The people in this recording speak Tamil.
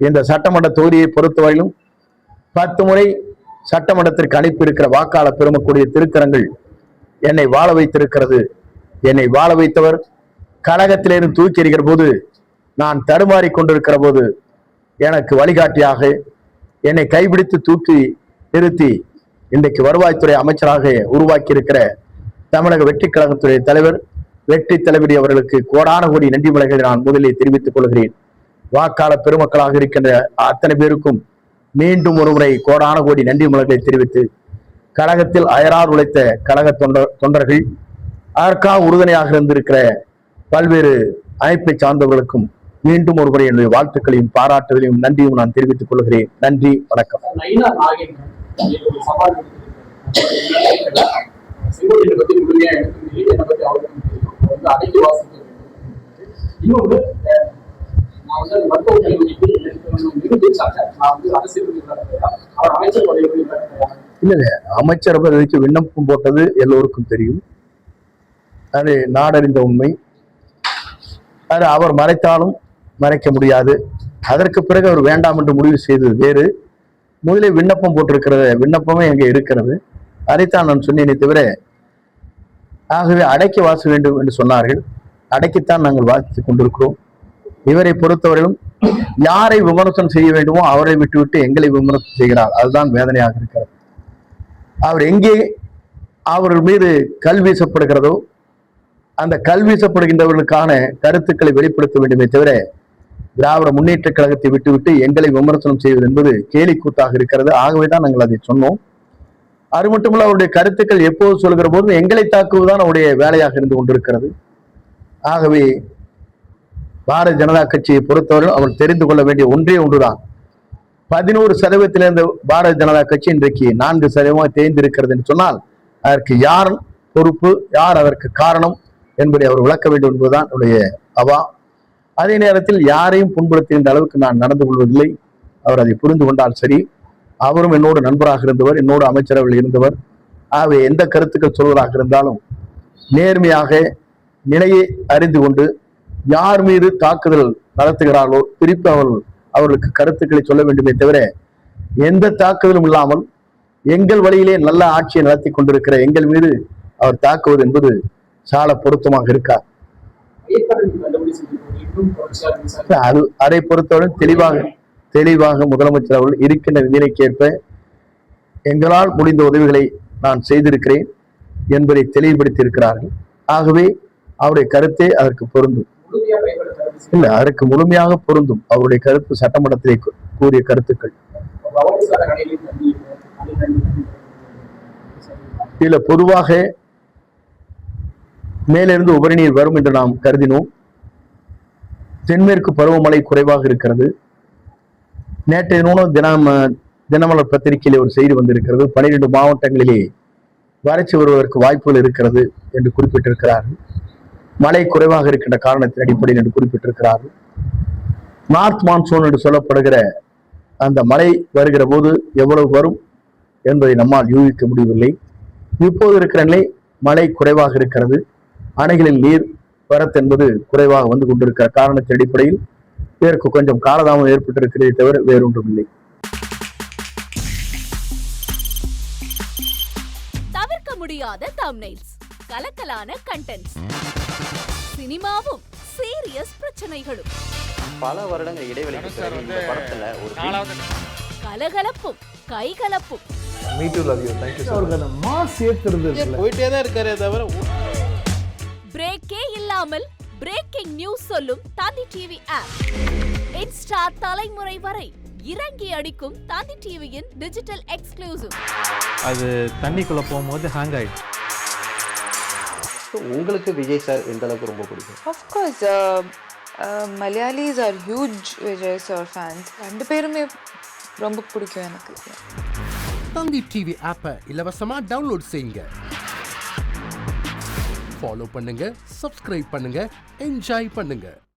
இந்த சட்டமன்ற தொகுதியை பொறுத்தவரையிலும் 10 முறை சட்டமன்றத்திற்கு அனுப்பி இருக்கிற வாக்காளர் பெருமக்கூடிய திருக்கரங்கள் என்னை வாழ வைத்திருக்கிறது. என்னை வாழ வைத்தவர் கழகத்திலிருந்து தூக்கி எறிகிற போது, நான் தடுமாறி கொண்டிருக்கிற போது எனக்கு வழிகாட்டியாக என்னை கைபிடித்து தூக்கி நிறுத்தி இன்றைக்கு வருவாய்த்துறை அமைச்சராக உருவாக்கி இருக்கிற தமிழக வெற்றி கழகத்துறை தலைவர் வெற்றி தலைவரி அவர்களுக்கு கோடான கோடி நன்றி மலைகளை நான் முதலில் தெரிவித்துக் கொள்கிறேன். வாக்காளர் பெருமக்களாக இருக்கின்ற அத்தனை பேருக்கும் மீண்டும் ஒருமுறை கோடான கோடி நன்றி மலைகளை தெரிவித்து, கழகத்தில் அயரார் உழைத்த கழக தொண்டர்கள், அதற்காக உறுதுணையாக இருந்திருக்கிற பல்வேறு அமைப்பை சார்ந்தவர்களுக்கும் மீண்டும் ஒருமுறை என்னுடைய வாழ்த்துக்களையும் பாராட்டுகளையும் நன்றியும் நான் தெரிவித்துக் கொள்கிறேன். நன்றி, வணக்கம். இல்ல, அமைச்சர் பதவிக்கு விண்ணப்பம் போட்டது எல்லோருக்கும் தெரியும். அது நாடறிந்த உண்மை. அது அவர் மறைத்தாலும் மறைக்க முடியாது. அதற்கு பிறகு அவர் வேண்டாம் என்று முடிவு செய்தது வேறு. முதலில் விண்ணப்பம் போட்டிருக்கிற விண்ணப்பமே எங்க இருக்கிறது. அதைத்தான் நான் சொன்னேனே தவிர, ஆகவே அடக்கி வாச வேண்டும் என்று சொன்னார்கள். அடக்கித்தான் நாங்கள் வாசித்துக் கொண்டிருக்கிறோம். இவரை பொறுத்தவரையிலும் யாரை விமர்சனம் செய்ய வேண்டுமோ அவரை விட்டுவிட்டு எங்களை விமர்சனம் செய்கிறார். அதுதான் வேதனையாக இருக்கிறது. அவர் எங்கே அவர்கள் மீது கல் வீசப்படுகிறதோ அந்த கல் வீசப்படுகின்றவர்களுக்கான கருத்துக்களை வெளிப்படுத்த வேண்டுமே தவிர, திராவிட முன்னேற்ற கழகத்தை விட்டுவிட்டு எங்களை விமர்சனம் செய்வது என்பது கேலிக்கூத்தாக இருக்கிறது. ஆகவேதான் நாங்கள் அதை சொன்னோம். அது மட்டுமல்ல, அவருடைய கருத்துக்கள் எப்போது சொல்கிற போதும் எங்களை தாக்குவதுதான் அவருடைய வேலையாக இருந்து கொண்டிருக்கிறது. ஆகவே பாரதிய ஜனதா கட்சியை பொறுத்தவரை அவர் தெரிந்து கொள்ள வேண்டிய ஒன்றே ஒன்றுதான். 11% இருந்த பாரதிய ஜனதா கட்சி இன்றைக்கு 4% தேர்ந்திருக்கிறது என்று சொன்னால், அதற்கு யார் பொறுப்பு, யார் அதற்கு காரணம் என்பதை அவர் விளக்க வேண்டும் என்பதுதான் என்னுடைய அவா. அதே நேரத்தில் யாரையும் புண்படுத்துகின்ற அளவுக்கு நான் நடந்து கொள்வதில்லை. அவர் அதை புரிந்து கொண்டால் சரி. அவரும் என்னோடு நண்பராக இருந்தவர், என்னோடு அமைச்சரவையில் இருந்தவர். ஆகவே எந்த கருத்துக்கள் சொல்வதாக இருந்தாலும் நேர்மையாக நிலையை அறிந்து கொண்டு யார் மீது தாக்குதல் நடத்துகிறார்களோ திருப்பி அவர்களுக்கு கருத்துக்களை சொல்ல வேண்டுமே தவிர, எந்த தாக்குதலும் இல்லாமல் எங்கள் வழியிலே நல்ல ஆட்சியை நடத்தி கொண்டிருக்கிற எங்கள் மீது அவர் தாக்குவது என்பது சால பொருத்தமாக இருக்கார். அதை பொறுத்தவரை தெளிவாக முதலமைச்சர் அவர்கள் இருக்கின்ற நிலைக்கேற்ப எங்களால் முடிந்த உதவிகளை நான் செய்திருக்கிறேன் என்பதை தெளிவுபடுத்தி இருக்கிறார்கள். ஆகவே அவருடைய கருத்தே அதற்கு பொருந்தும். இல்ல, அதற்கு முழுமையாக பொருந்தும் அவருடைய கருத்து. சட்டமன்றத்திலே கூறிய கருத்துக்கள் இதுல பொதுவாக மேலிருந்து உபரி நீர் வரும் என்று நாம் கருதினோம். தென்மேற்கு பருவமழை குறைவாக இருக்கிறது. நேற்றைய தினமலர் பத்திரிகையிலே ஒரு செய்தி வந்திருக்கிறது. 12 மாவட்டங்களிலே வறட்சி வருவதற்கு வாய்ப்புகள் இருக்கிறது என்று குறிப்பிட்டிருக்கிறார்கள். மழை குறைவாக இருக்கின்ற காரணத்தின் அடிப்படையில் என்று குறிப்பிட்டிருக்கிறார்கள். நார்த் மான்சூன் என்று சொல்லப்படுகிற அந்த மழை வருகிற போது எவ்வளவு வரும் என்பதை நம்மால் யூகிக்க முடியவில்லை. இப்போது இருக்கிற நிலை மழை குறைவாக இருக்கிறது. அணைகளில் நீர் வரத்து என்பது குறைவாக வந்து கொண்டிருக்கிற காரணத்தின் அடிப்படையில் இதற்கு கொஞ்சம் காலதாமதம் ஏற்பட்டிருக்கிறதே தவிர வேறொன்றும் இல்லை. தவிர்க்க முடியாத தம்ப்நெயில்ஸ், கலக்கலான கண்டென்ட்ஸ், சினிமாவும் சீரியஸ் பிரச்சனைகளும், பல வருடங்கள் இடைவெளிக்கு பிறகு இந்த படத்துல ஒரு கலகலப்பும் கைகலப்பும். Me too, love you. Thank you so much. அவருக்கு மாஸ் ஏத்துறது போயிட்டே தான் இருக்காரே தவிர பிரேக்கே இல்லாமல் பிரேக்கிங் நியூஸ் சொல்லும் தந்தி டிவி ஆப். இன்ஸ்டா தலைமுறை வரை இறங்கி அடிக்கும் தந்தி டிவியின் டிஜிட்டல் எக்ஸ்க்ளூசிவ். அது தண்ணிக்குள்ள போகும்போது ஹேங் ஆயிடும். உங்களுக்கு விஜய் சார் எந்த அளவுக்கு ரொம்ப பிடிக்கும்? Of course, Malayalis are huge Vijay sir fans. ரெண்டு பேருமே ரொம்ப பிடிக்கும் எனக்கு. தந்தி டிவி ஆப்பை இலவசமா டவுன்லோட் செய்யுங்க. ஃபாலோ பண்ணுங்க, சப்ஸ்கிரைப் பண்ணுங்க, என்ஜாய் பண்ணுங்க.